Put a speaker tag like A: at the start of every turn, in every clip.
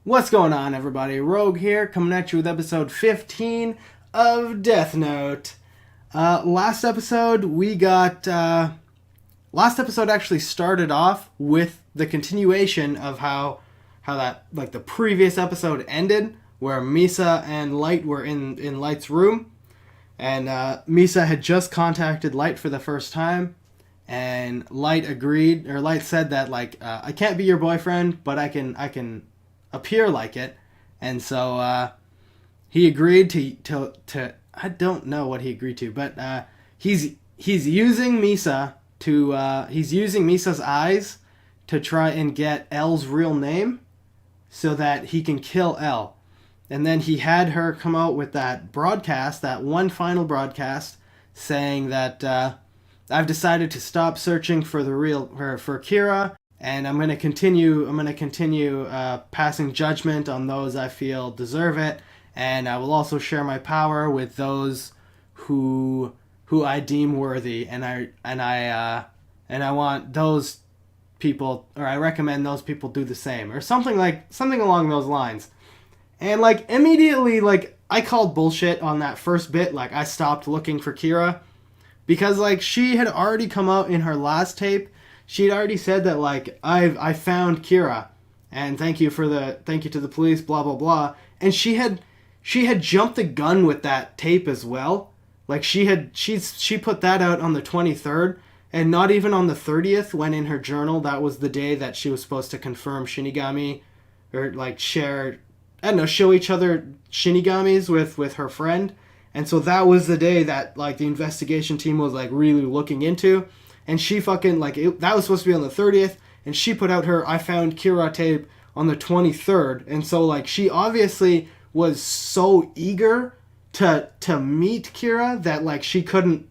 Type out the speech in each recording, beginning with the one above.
A: What's going on, everybody? Rogue here, coming at you with episode 15 of Death Note. Last episode actually started off with the continuation of how that, like, the previous episode ended, where Misa and Light were in Light's room, and Misa had just contacted Light for the first time, and Light said that, like, I can't be your boyfriend, but I can appear like it. And so he agreed to I don't know what he agreed to, but he's using Misa he's using Misa's eyes to try and get L's real name so that he can kill L. And then he had her come out with that broadcast, that one final broadcast, saying that I've decided to stop searching for for Kira, and I'm going to continue passing judgment on those I feel deserve it, and I will also share my power with those who I deem worthy, and I want those people, or I recommend those people do the same, or something along those lines. And, like, immediately, like, I called bullshit on that first bit. Like, I stopped looking for Kira because, like, she had already come out in her last tape. She'd already said that, like, I found Kira, and thank you to the police, blah blah blah. And she had jumped the gun with that tape as well. Like, she put that out on the 23rd, and not even on the 30th, when in her journal that was the day that she was supposed to confirm Shinigami, or, like, show each other Shinigamis with her friend. And so that was the day that, like, the investigation team was, like, really looking into. And she fucking, like, that was supposed to be on the 30th, and she put out her I Found Kira tape on the 23rd. And so, like, she obviously was so eager to meet Kira that, like, she couldn't,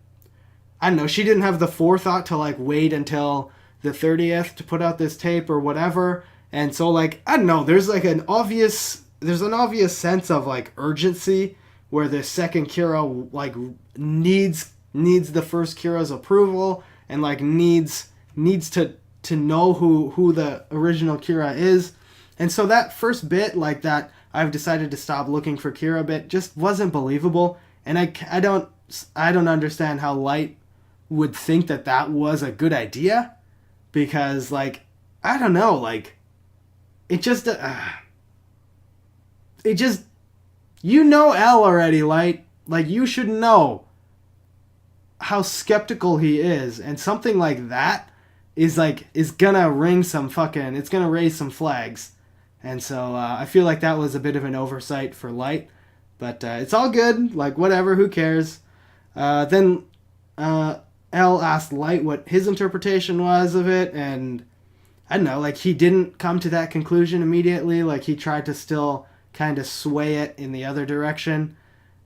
A: I don't know, she didn't have the forethought to, like, wait until the 30th to put out this tape or whatever. And so, like, I don't know, there's an obvious sense of, like, urgency where the second Kira, like, needs the first Kira's approval, and, like, needs to know who the original Kira is. And so that first bit, like, that I've decided to stop looking for Kira bit, just wasn't believable. And I don't understand how Light would think that was a good idea, because, like, I don't know, like, it just you know L already, Light. Like, you should know how skeptical he is, and something like that is gonna raise some flags. And so I feel like that was a bit of an oversight for Light, but it's all good, like, whatever, who cares. Then L asked Light what his interpretation was of it, and I don't know, like, he didn't come to that conclusion immediately. Like, he tried to still kind of sway it in the other direction.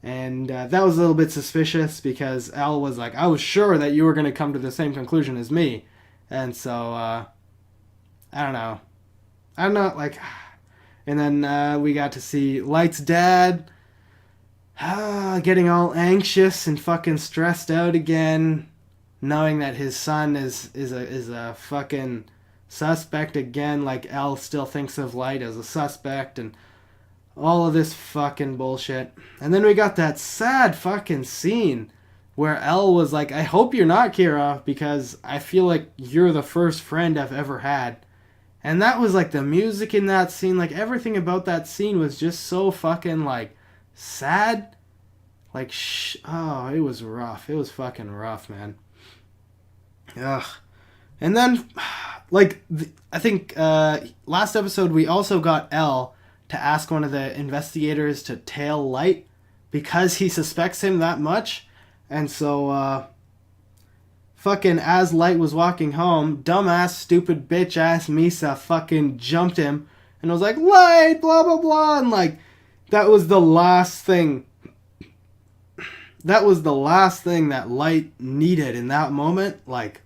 A: And that was a little bit suspicious, because L was like, I was sure that you were going to come to the same conclusion as me. And so, I don't know. I'm not, like... And then we got to see Light's dad getting all anxious and fucking stressed out again, knowing that his son is a fucking suspect again. Like, L still thinks of Light as a suspect, and all of this fucking bullshit. And then we got that sad fucking scene where L was like, I hope you're not Kira, because I feel like you're the first friend I've ever had. And that was, like, the music in that scene, like, everything about that scene was just so fucking, like, sad. Like, it was rough. It was fucking rough, man. Ugh. And then, like, I think last episode we also got L to ask one of the investigators to tail Light because he suspects him that much. And so, fucking, as Light was walking home, dumbass, stupid, bitch-ass Misa fucking jumped him and was like, Light, blah, blah, blah. And, like, that was the last thing that Light needed in that moment. Like,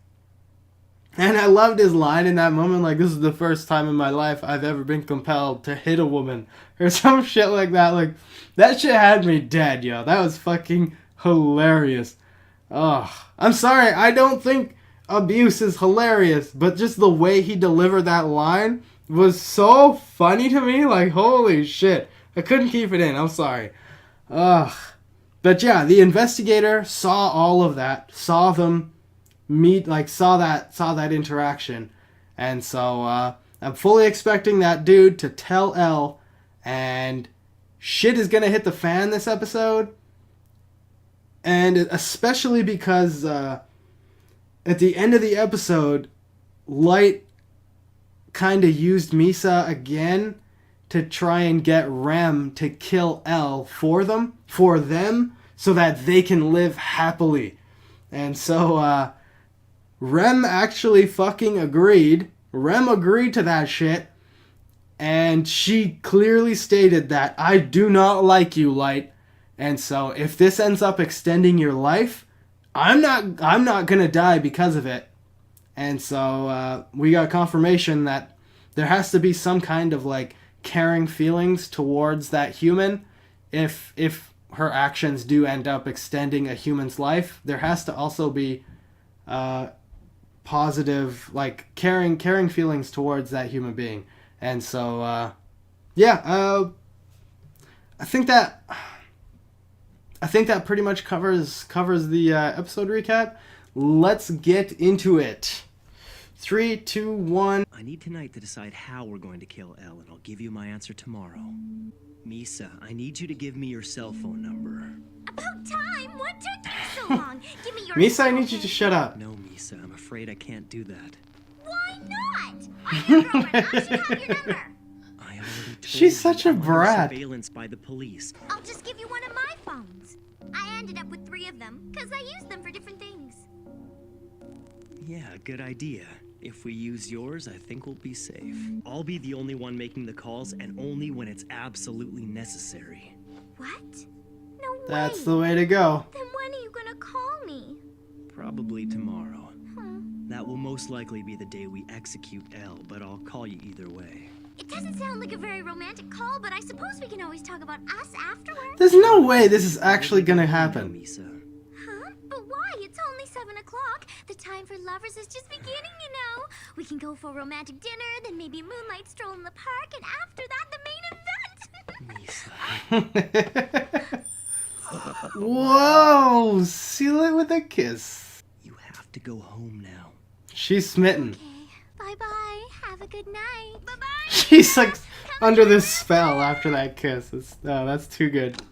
A: and I loved his line in that moment, like, this is the first time in my life I've ever been compelled to hit a woman, or some shit like that. Like, that shit had me dead, yo. That was fucking hilarious. Ugh. I'm sorry, I don't think abuse is hilarious, but just the way he delivered that line was so funny to me. Like, holy shit. I couldn't keep it in. I'm sorry. Ugh. But yeah, the investigator saw all of that, saw them meet, like saw that interaction. And so I'm fully expecting that dude to tell Elle, and shit is gonna hit the fan this episode. And especially because at the end of the episode, Light kind of used Misa again to try and get Rem to kill Elle for them, so that they can live happily. And so Rem actually fucking agreed. Rem agreed to that shit. And she clearly stated that, I do not like you, Light. And so if this ends up extending your life, I'm not gonna die because of it. And so we got confirmation that there has to be some kind of like caring feelings towards that human. If her actions do end up extending a human's life, there has to also be positive, like caring feelings towards that human being. And so I think that pretty much covers the episode recap. Let's get into it. 3, 2, 1.
B: I need tonight to decide how we're going to kill Elle, and I'll give you my answer tomorrow. Misa, I need you to give me your cell phone number.
C: About time! What took you so long? Give me your
A: Misa, I need you to shut up.
B: No, Misa, I'm afraid I can't do that.
C: Why not? I'm your girlfriend. I should have your number.
B: I already told
A: She's
B: you
A: such a
B: I'm under
A: brat.
B: surveillance by the police.
C: I'll just give you one of my phones. I ended up with 3 of them, because I used them for different things.
B: Yeah, good idea. If we use yours, I think we'll be safe. I'll be the only one making the calls, and only when it's absolutely necessary.
C: What? No way.
A: That's the way to go.
C: Then when are you gonna call me?
B: Probably tomorrow.
C: Huh.
B: That will most likely be the day we execute Elle, but I'll call you either way.
C: It doesn't sound like a very romantic call, but I suppose we can always talk about us afterwards.
A: There's no way this is actually gonna happen.
B: Misa.
C: Huh? But why? It's only 7 o'clock. The time for lovers is just beginning, you know. We can go for a romantic dinner, then maybe a moonlight stroll in the park, and after that, the main event.
B: Misa.
A: Whoa! Seal it with a kiss.
B: You have to go home now.
A: She's smitten.
C: Okay. Bye-bye. Have a good night. Bye-bye.
A: She's like under this spell after that kiss. That's too good.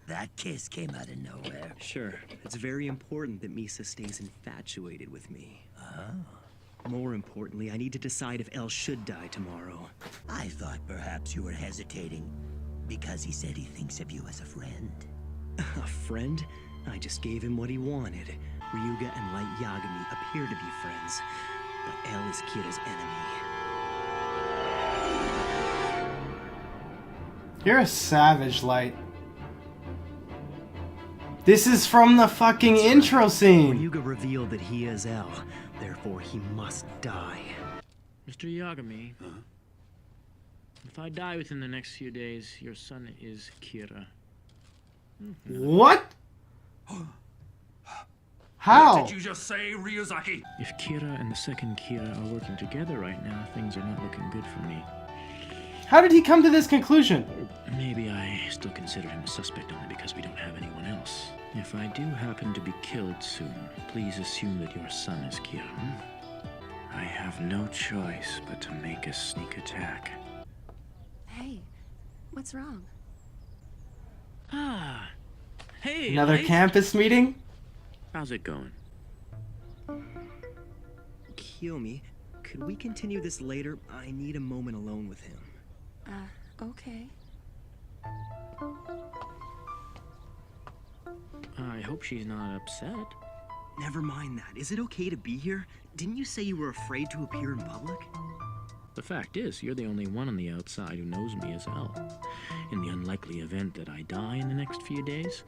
D: That kiss came out of nowhere.
B: Sure, it's very important that Misa stays infatuated with me. More importantly, I need to decide if Elle should die tomorrow.
D: I thought perhaps you were hesitating because he said he thinks of you as a friend.
B: A friend? I just gave him what he wanted. Ryuga and Light Yagami appear to be friends, but Elle is Kira's enemy.
A: You're a savage, Light. This is from the fucking intro scene.
B: Ryuga revealed that he is Elle, therefore he must die.
E: Mr. Yagami, if I die within the next few days, your son is Kira.
A: What? How?
F: What did you just say, Ryuzaki?
E: If Kira and the second Kira are working together right now, things are not looking good for me.
A: How did he come to this conclusion?
E: Maybe I still consider him a suspect only because we don't have anyone else. If I do happen to be killed soon, please assume that your son is Kira. I have no choice but to make a sneak attack.
G: Hey, what's wrong?
E: Ah, hey,
A: Another
E: Light.
A: campus meeting?
E: How's it going?
B: Kiyomi, could we continue this later? I need a moment alone with him.
G: Okay.
E: I hope she's not upset.
B: Never mind that. Is it okay to be here? Didn't you say you were afraid to appear in public?
E: The fact is, you're the only one on the outside who knows me as Elle. In the unlikely event that I die in the next few days,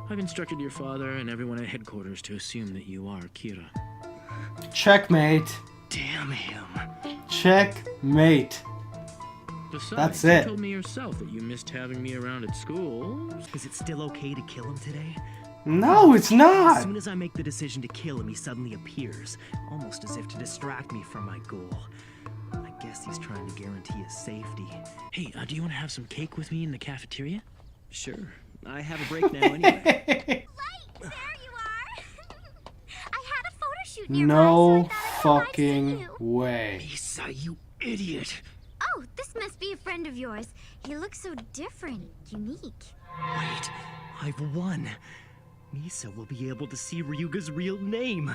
E: I've instructed your father and everyone at headquarters to assume that you are Kira.
A: Checkmate.
B: Damn him.
A: Checkmate.
E: Besides,
A: That's
E: you
A: it.
E: told me yourself that you missed having me around at school.
B: Is it still okay to kill him today?
A: No, it's
B: As
A: not.
B: soon as I make the decision to kill him, he suddenly appears, almost as if to distract me from my goal. I guess guess he's trying to guarantee his safety.
E: Hey, do you want to have some cake with me in the cafeteria?
B: Sure. I have a break now anyway.
C: Light, there you are. I had a photo shoot nearby,
A: No
C: so I thought I'd come by to see
A: fucking
C: you.
A: way.
B: Misa, you idiot!
C: Oh, this must be a friend of yours. He looks so different, unique.
B: Wait, I've won. Misa will be able to see Ryuga's real name.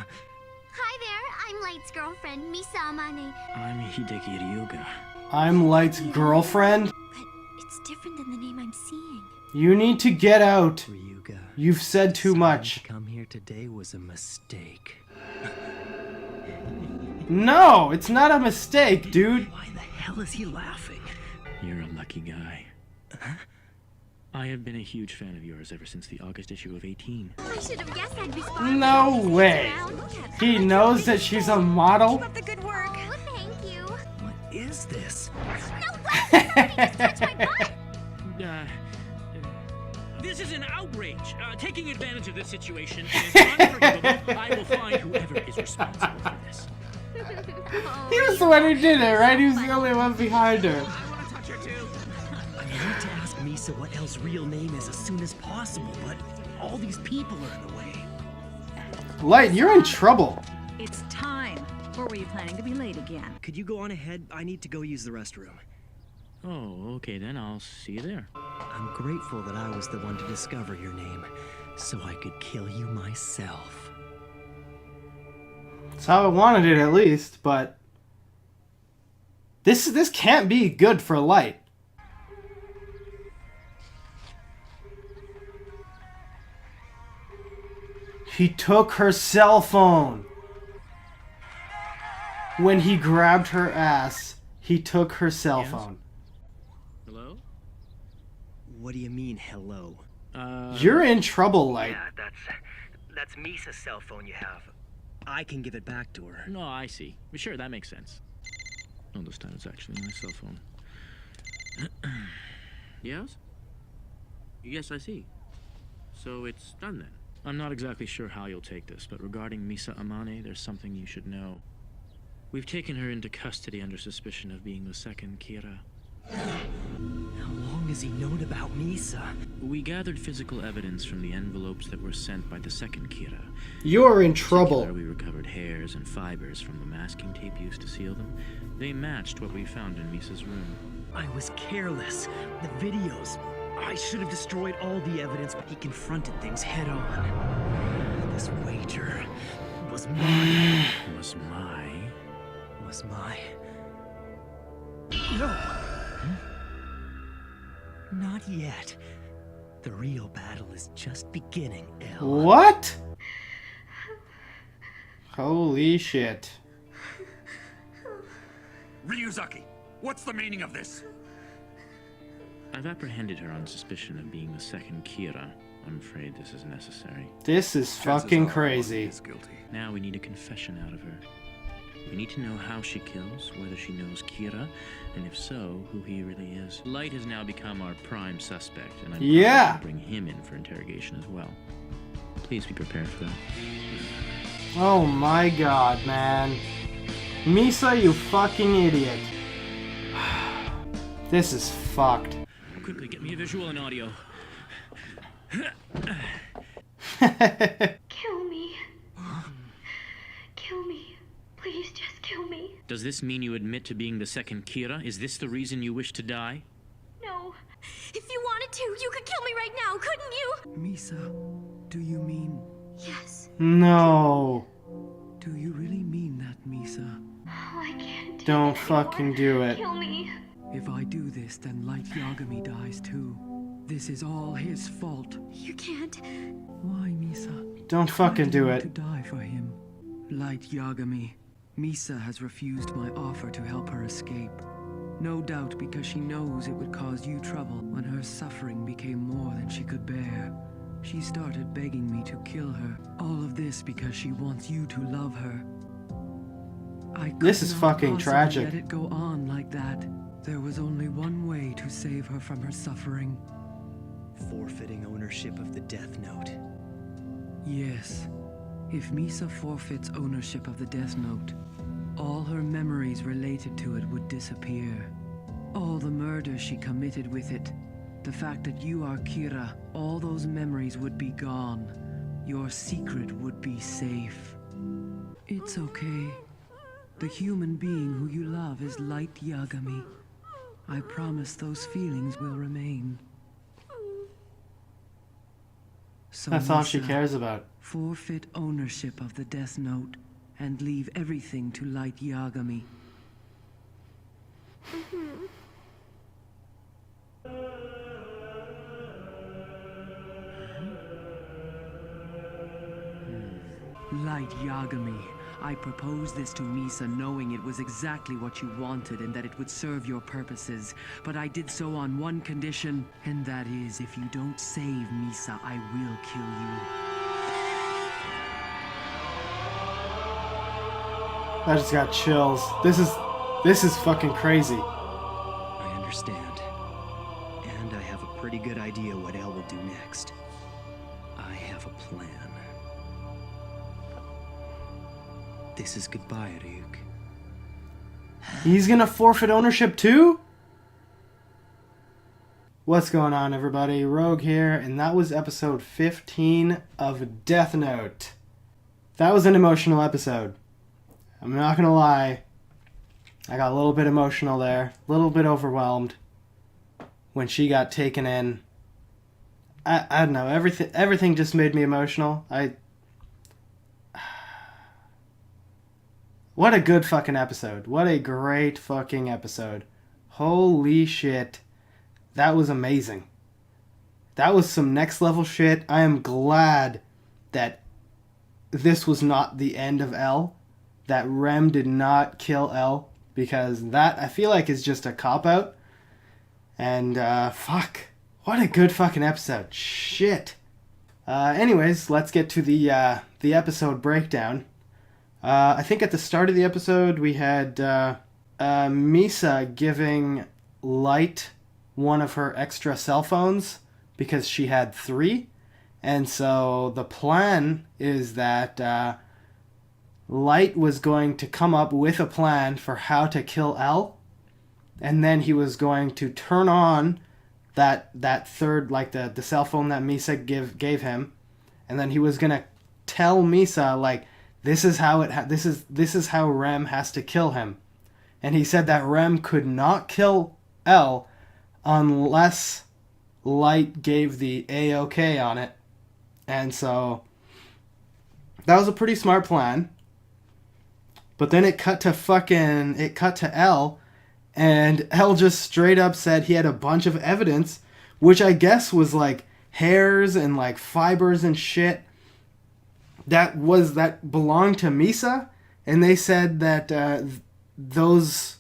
C: Hi there, I'm Light's girlfriend, Misa Amane.
E: I'm Hideki Ryuga.
A: I'm Light's girlfriend?
C: But it's different than the name I'm seeing.
A: You need to get out.
B: Ryuga.
A: You've said too
B: deciding
A: much.
B: to come here today was a mistake.
A: No, it's not a mistake, dude.
B: Why the hell is he laughing?
E: You're a lucky guy. I have been a huge fan of yours ever since the August issue of 18.
C: I should have guessed I'd be spotted.
A: No way. He knows that she's a model?
G: Keep up the good work.
C: Oh, thank you.
B: What is this?
C: No way! Somebody just touched my butt!
E: This is an outrage. Taking advantage of this situation is unforgivable. I will find whoever is responsible for this.
C: Oh,
A: He was the one who did it, right? He was the only one behind her.
E: I want to touch her too.
B: I need to ask Misa what Elle's real name is as soon as possible, but all these people are in the way.
A: Light, you're in trouble.
G: It's time. Or were you planning to be late again?
B: Could you go on ahead? I need to go use the restroom.
E: Oh, okay then. I'll see you there.
B: I'm grateful that I was the one to discover your name, so I could kill you myself.
A: That's how I wanted it, at least, but this can't be good for Light. He took her cell phone. When he grabbed her ass, he took her cell
B: Yes?
A: phone.
E: Hello?
B: What do you mean, hello?
A: You're in trouble, Light.
B: Yeah, that's Misa's cell phone you have. I can give it back to her.
E: No, I see. Sure, that makes sense. Oh, this time it's actually my cell phone. Yes? Yes, I see. So it's done then. I'm not exactly sure how you'll take this, but regarding Misa Amane, there's something you should know. We've taken her into custody under suspicion of being the second Kira.
B: How long has he known about Misa?
E: We gathered physical evidence from the envelopes that were sent by the second Kira.
A: You're in
E: In particular,
A: trouble.
E: we recovered hairs and fibers from the masking tape used to seal them. They matched what we found in Misa's room.
B: I was careless. The videos. I should have destroyed all the evidence, but he confronted things head on. This wager was mine.
E: Was my...
B: Was my... No! Not yet. The real battle is just beginning, Elle.
A: What? Holy shit.
F: Ryuzaki, what's the meaning of this?
E: I've apprehended her on suspicion of being the second Kira. I'm afraid this is necessary.
A: This is fucking crazy.
F: Is guilty.
E: Now we need a confession out of her. We need to know how she kills, whether she knows Kira, and if so, who he really is. Light has now become our prime suspect, and I'm
A: Yeah.
E: going to bring him in for interrogation as well. Please be prepared for that.
A: Oh my god, man. Misa, you fucking idiot. This is fucked.
E: Quickly, get me a visual and audio.
C: Kill me. Kill me. Please just kill me.
E: Does this mean you admit to being the second Kira? Is this the reason you wish to die?
C: No. If you wanted to, you could kill me right now, couldn't you?
H: Misa, do you mean...
C: Yes.
A: No.
H: Do you really mean that, Misa?
C: Oh, I can't do
A: Don't
C: this
A: fucking
C: anymore.
A: do it.
C: Kill me.
H: If I do this, then Light Yagami dies too. This is all his fault.
C: You can't.
H: Why, Misa?
A: Don't
H: Why
A: fucking
H: do you
A: do
H: want
A: it.
H: to die for him? Light Yagami. Misa has refused my offer to help her escape. No doubt because she knows it would cause you trouble when her suffering became more than she could bear. She started begging me to kill her. All of this because she wants you to love her. I could
A: This is
H: not
A: fucking
H: possibly
A: tragic.
H: let it go on like that. There was only one way to save her from her suffering.
B: Forfeiting ownership of the Death Note.
H: Yes. If Misa forfeits ownership of the Death Note, all her memories related to it would disappear. All the murders she committed with it. The fact that you are Kira, all those memories would be gone. Your secret would be safe. It's okay. The human being who you love is Light Yagami. I promise those feelings will remain. So
A: That's all she
H: Misa,
A: cares about.
H: forfeit ownership of the Death Note and leave everything to Light Yagami. Light Yagami, I proposed this to Misa knowing it was exactly what you wanted and that it would serve your purposes. But I did so on one condition, and that is if you don't save Misa, I will kill you.
A: I just got chills. This is fucking crazy.
B: I understand. And I have a pretty good idea what El will do next. I have a plan. This is goodbye, Ryuk.
A: He's gonna forfeit ownership too? What's going on, everybody? Rogue here, and that was episode 15 of Death Note. That was an emotional episode. I'm not gonna lie. I got a little bit emotional there. A little bit overwhelmed when she got taken in. I don't know. Everything just made me emotional. What a good fucking episode. What a great fucking episode. Holy shit. That was amazing. That was some next level shit. I am glad that this was not the end of L. That Rem did not kill L. Because that, I feel like, is just a cop-out. And, fuck. What a good fucking episode. Shit. Anyways, let's get to the episode breakdown. I think at the start of the episode we had Misa giving Light one of her extra cell phones because she had 3. And so the plan is that Light was going to come up with a plan for how to kill L. And then he was going to turn on that third, like the cell phone that Misa gave him. And then he was going to tell Misa, like, this is how this is how Rem has to kill him. And he said that Rem could not kill L unless Light gave the A-OK on it. And so that was a pretty smart plan. But then it cut to L, and L just straight up said he had a bunch of evidence, which I guess was like hairs and like fibers and shit that belonged to Misa, and they said that those,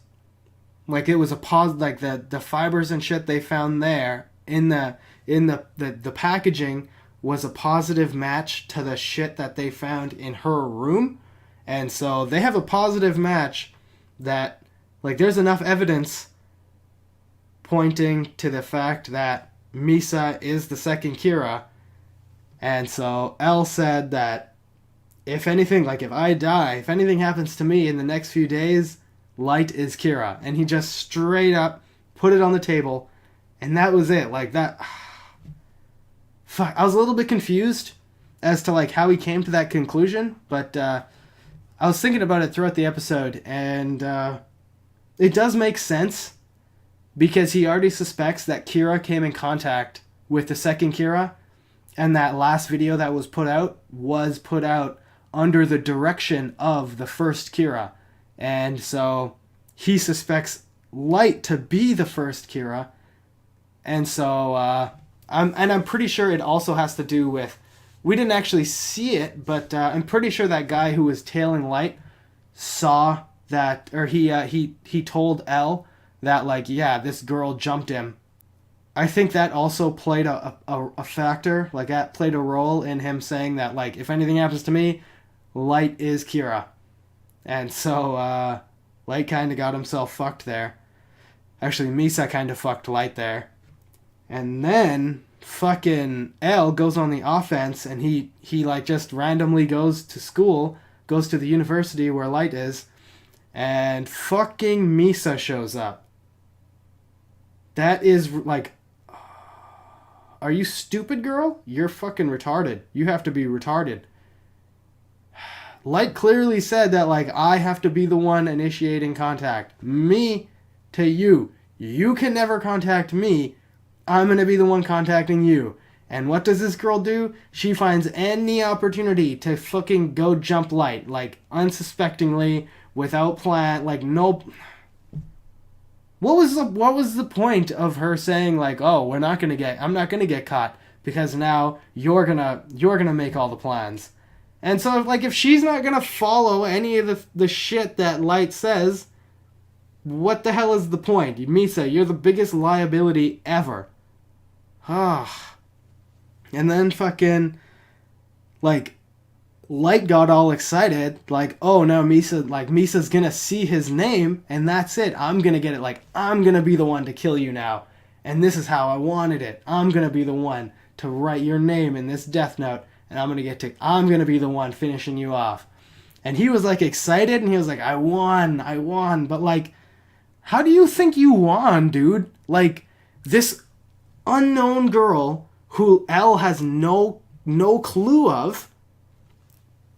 A: like, it was like the fibers and shit they found there in the packaging was a positive match to the shit that they found in her room. And so they have a positive match that, like, there's enough evidence pointing to the fact that Misa is the second Kira. And so L said that if anything, like, if I die, if anything happens to me in the next few days, Light is Kira. And he just straight up put it on the table, and that was it. Like, that... Fuck, I was a little bit confused as to, like, how he came to that conclusion, but I was thinking about it throughout the episode, and it does make sense, because he already suspects that Kira came in contact with the second Kira, and that last video that was put out under the direction of the first Kira. And so he suspects Light to be the first Kira. And so I'm pretty sure it also has to do with, we didn't actually see it, but I'm pretty sure that guy who was tailing Light saw that, or he told L that, like, yeah, this girl jumped him. I think that also played a factor, like, that played a role in him saying that, like, if anything happens to me, Light is Kira. And so Light kind of got himself fucked there. Actually, Misa kind of fucked Light there. And then fucking L goes on the offense, and he like just randomly goes to school, goes to the university where Light is, and fucking Misa shows up. That is like, are you stupid, girl? You're fucking retarded. You have to be retarded. Light clearly said that, like, I have to be the one initiating contact. Me to you. You can never contact me. I'm going to be the one contacting you. And what does this girl do? She finds any opportunity to fucking go jump Light. Like, unsuspectingly, without plan, like, no... What was the point of her saying, like, oh, I'm not gonna get caught because now you're gonna make all the plans. And so, like, if she's not gonna follow any of the shit that Light says, what the hell is the point? Misa, you're the biggest liability ever. Ah. And then fucking, like, Light got all excited, like, oh, now Misa's gonna see his name, and that's it. I'm gonna get it, like, I'm gonna be the one to kill you now. And this is how I wanted it. I'm gonna be the one to write your name in this death note, and I'm gonna be the one finishing you off. And he was, like, excited, and he was like, I won. But, like, how do you think you won, dude? Like, this unknown girl who Elle has no clue of,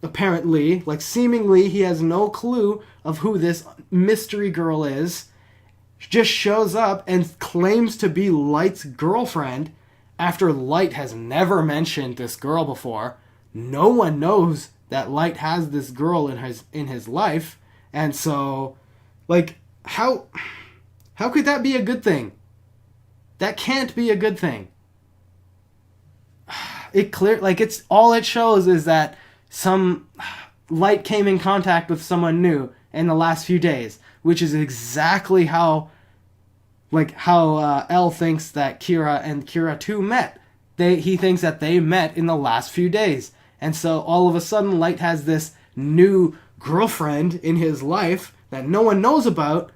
A: apparently, like, seemingly he has no clue of who this mystery girl is, just shows up and claims to be Light's girlfriend after Light has never mentioned this girl before. No one knows that Light has this girl in his life, and so, like, how could that be a good thing? That can't be a good thing. It's all it shows is that some Light came in contact with someone new in the last few days, which is exactly how Elle thinks that Kira and Kira 2 met. He thinks that they met in the last few days. And so all of a sudden Light has this new girlfriend in his life that no one knows about.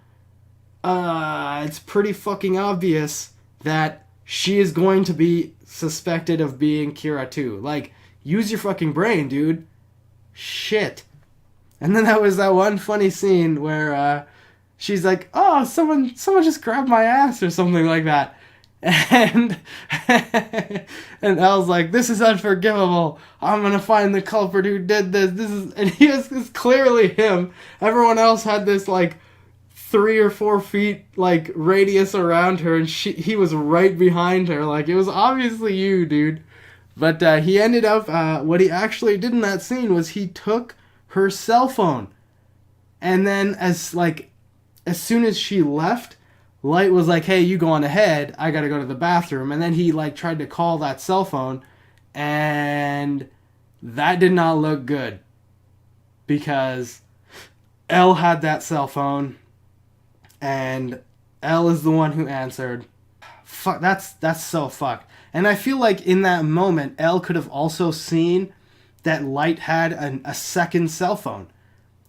A: It's pretty fucking obvious that she is going to be suspected of being Kira 2. Like, use your fucking brain, dude. Shit. And then that was that one funny scene where she's like, oh, someone just grabbed my ass or something like that. And and Elle's like, this is unforgivable. I'm gonna find the culprit who did this. And it's clearly him. Everyone else had this, like, 3 or 4 feet, like, radius around her, and he was right behind her. Like, it was obviously you, dude. But he ended up, what he actually did in that scene was he took her cell phone. And then as soon as she left, Light was like, hey, you go on ahead. I gotta go to the bathroom. And then he, like, tried to call that cell phone. And that did not look good. Because Elle had that cell phone. And Elle is the one who answered. Fuck, that's so fucked. And I feel like in that moment, Elle could have also seen that Light had a second cell phone.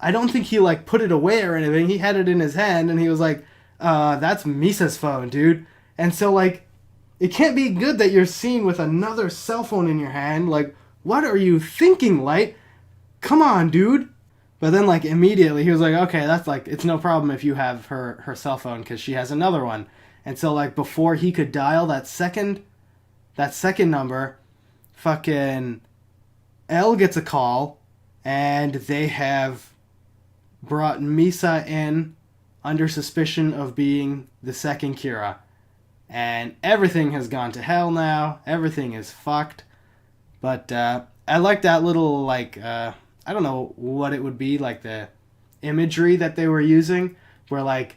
A: I don't think he, like, put it away or anything. He had it in his hand, and he was like, that's Misa's phone, dude. And so, like, it can't be good that you're seen with another cell phone in your hand. Like, what are you thinking, Light? Come on, dude. But then, like, immediately he was like, okay, that's, like, it's no problem if you have her cell phone because she has another one. And so, like, before he could dial that second number, fucking Elle gets a call, and they have brought Misa in under suspicion of being the second Kira. And everything has gone to hell now. Everything is fucked. But I like that little, like, I don't know what it would be, like the imagery that they were using, where, like,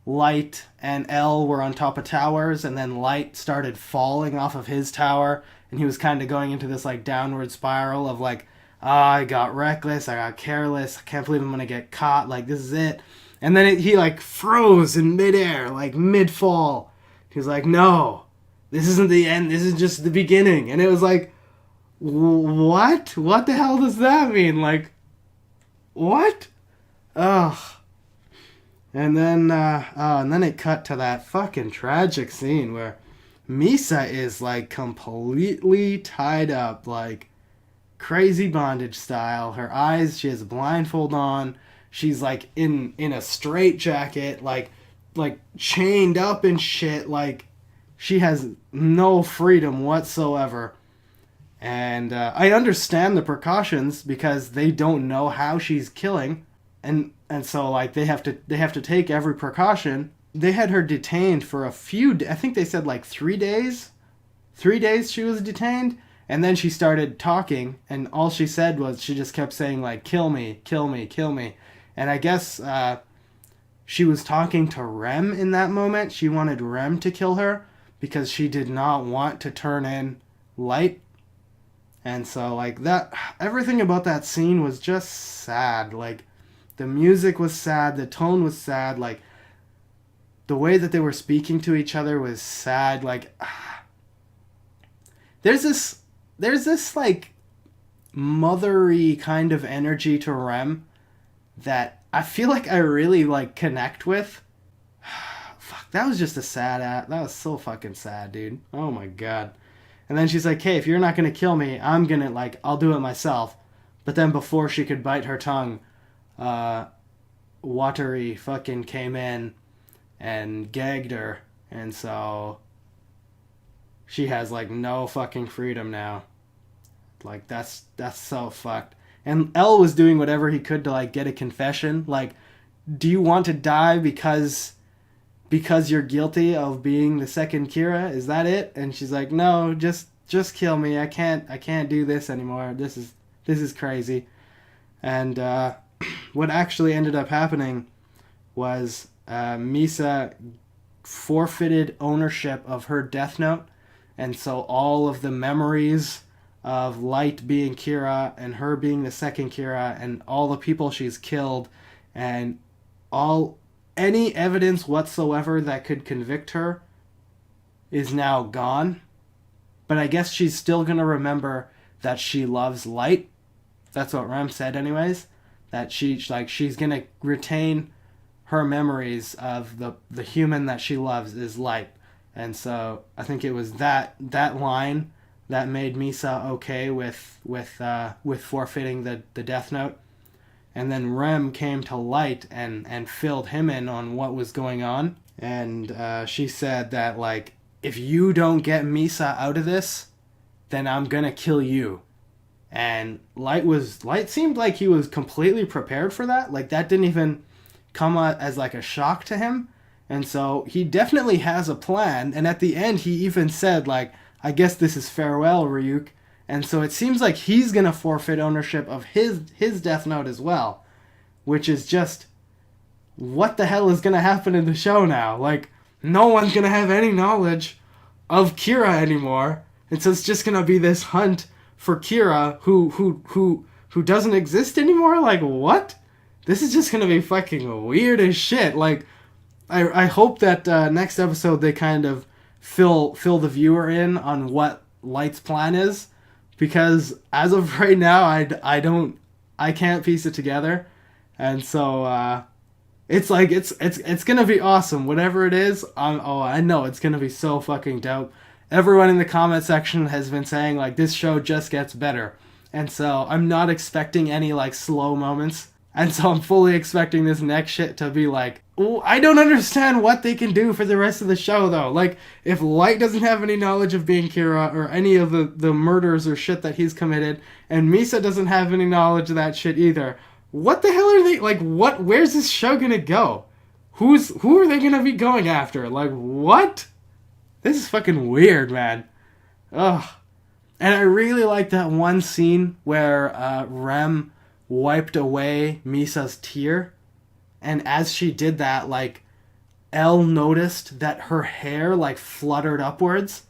A: Light and Elle were on top of towers, and then Light started falling off of his tower, and he was kind of going into this, like, downward spiral of, like, I got reckless, I got careless, I can't believe I'm gonna get caught, like, this is it. And then he, like, froze in midair, like, mid-fall. He was like, no, this isn't the end, this is just the beginning. And it was like, what? What the hell does that mean? Like, what? Ugh. And then it cut to that fucking tragic scene where Misa is, like, completely tied up, like, crazy bondage style. Her eyes, she has a blindfold on. she's like in a straitjacket, like chained up and shit. Like she has no freedom whatsoever. And I understand the precautions because they don't know how she's killing, and so like they have to take every precaution. They had her detained for a few. I think they said like 3 days. 3 days she was detained, and then she started talking, and all she said was she just kept saying like kill me, kill me, kill me. And I guess she was talking to Rem in that moment. She wanted Rem to kill her because she did not want to turn in Light. And so, like, that, everything about that scene was just sad. Like, the music was sad, the tone was sad, like, the way that they were speaking to each other was sad. Like, there's this, like, mothery kind of energy to Rem that I feel like I really, like, connect with. Fuck, that was just that was so fucking sad, dude. Oh my god. And then she's like, hey, if you're not going to kill me, I'm going to, like, I'll do it myself. But then before she could bite her tongue, Watery fucking came in and gagged her. And so she has, like, no fucking freedom now. Like, that's so fucked. And El was doing whatever he could to, like, get a confession. Like, do you want to die because you're guilty of being the second Kira? Is that it? And she's like, no, just kill me. I can't do this anymore. This is crazy. And what actually ended up happening was Misa forfeited ownership of her Death Note, and so all of the memories of Light being Kira and her being the second Kira and all the people she's killed and any evidence whatsoever that could convict her is now gone. But I guess she's still going to remember that she loves Light. That's what Rem said anyways. That she's going to retain her memories of the human that she loves is Light. And so I think it was that line that made Misa okay with forfeiting the Death Note. And then Rem came to Light and filled him in on what was going on. And she said that, like, if you don't get Misa out of this, then I'm gonna kill you. And Light seemed like he was completely prepared for that. Like, that didn't even come as like a shock to him. And so he definitely has a plan. And at the end, he even said, like, I guess this is farewell, Ryuk. And so it seems like he's going to forfeit ownership of his Death Note as well. Which is just, what the hell is going to happen in the show now? Like, no one's going to have any knowledge of Kira anymore. And so it's just going to be this hunt for Kira who doesn't exist anymore? Like, what? This is just going to be fucking weird as shit. Like, I hope that next episode they kind of fill the viewer in on what Light's plan is. Because as of right now, I can't piece it together. And so, it's like, it's gonna be awesome. Whatever it is, I know it's gonna be so fucking dope. Everyone in the comment section has been saying, like, this show just gets better. And so, I'm not expecting any, like, slow moments. And so I'm fully expecting this next shit to be like, oh, I don't understand what they can do for the rest of the show, though. Like, if Light doesn't have any knowledge of being Kira or any of the murders or shit that he's committed, and Misa doesn't have any knowledge of that shit either, what the hell are they, like, where's this show gonna go? Who are they gonna be going after? Like, what? This is fucking weird, man. Ugh. And I really like that one scene where Rem wiped away Misa's tear, and as she did that, like, Elle noticed that her hair, like, fluttered upwards,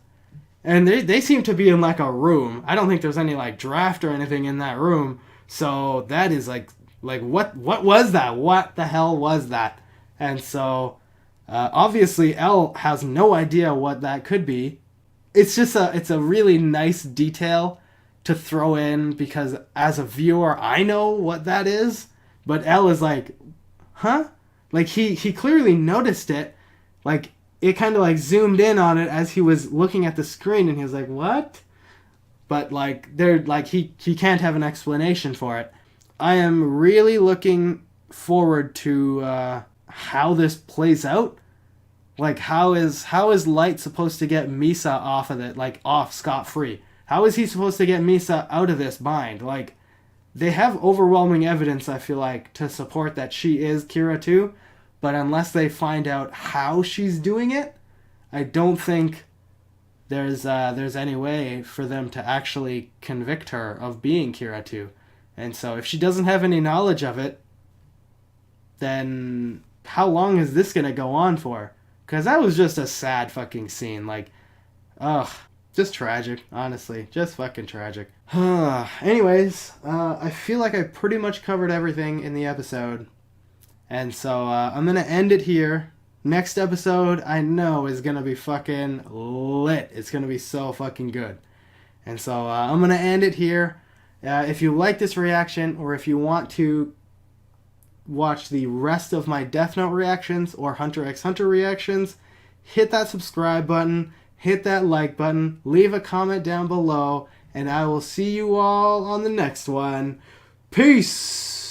A: and they seem to be in, like, a room. I don't think there's any, like, draft or anything in that room, so that is, like what was that? What the hell was that? And so, obviously, Elle has no idea what that could be. It's just it's a really nice detail to throw in, because as a viewer, I know what that is, but Elle is like, huh? Like, he clearly noticed it. Like, it kind of, like, zoomed in on it as he was looking at the screen, and he was like, what? But, like, he can't have an explanation for it. I am really looking forward to how this plays out. Like, how is Light supposed to get Misa off of it, like, off scot-free? How is he supposed to get Misa out of this bind? Like, they have overwhelming evidence, I feel like, to support that she is Kira too, but unless they find out how she's doing it, I don't think there's any way for them to actually convict her of being Kira too. And so if she doesn't have any knowledge of it, then how long is this gonna go on for? Because that was just a sad fucking scene. Like, ugh. Just tragic, honestly. Just fucking tragic. Anyways, I feel like I pretty much covered everything in the episode. And so I'm going to end it here. Next episode, I know, is going to be fucking lit. It's going to be so fucking good. And so I'm going to end it here. If you like this reaction, or if you want to watch the rest of my Death Note reactions or Hunter x Hunter reactions, hit that subscribe button. Hit that like button, leave a comment down below, and I will see you all on the next one. Peace!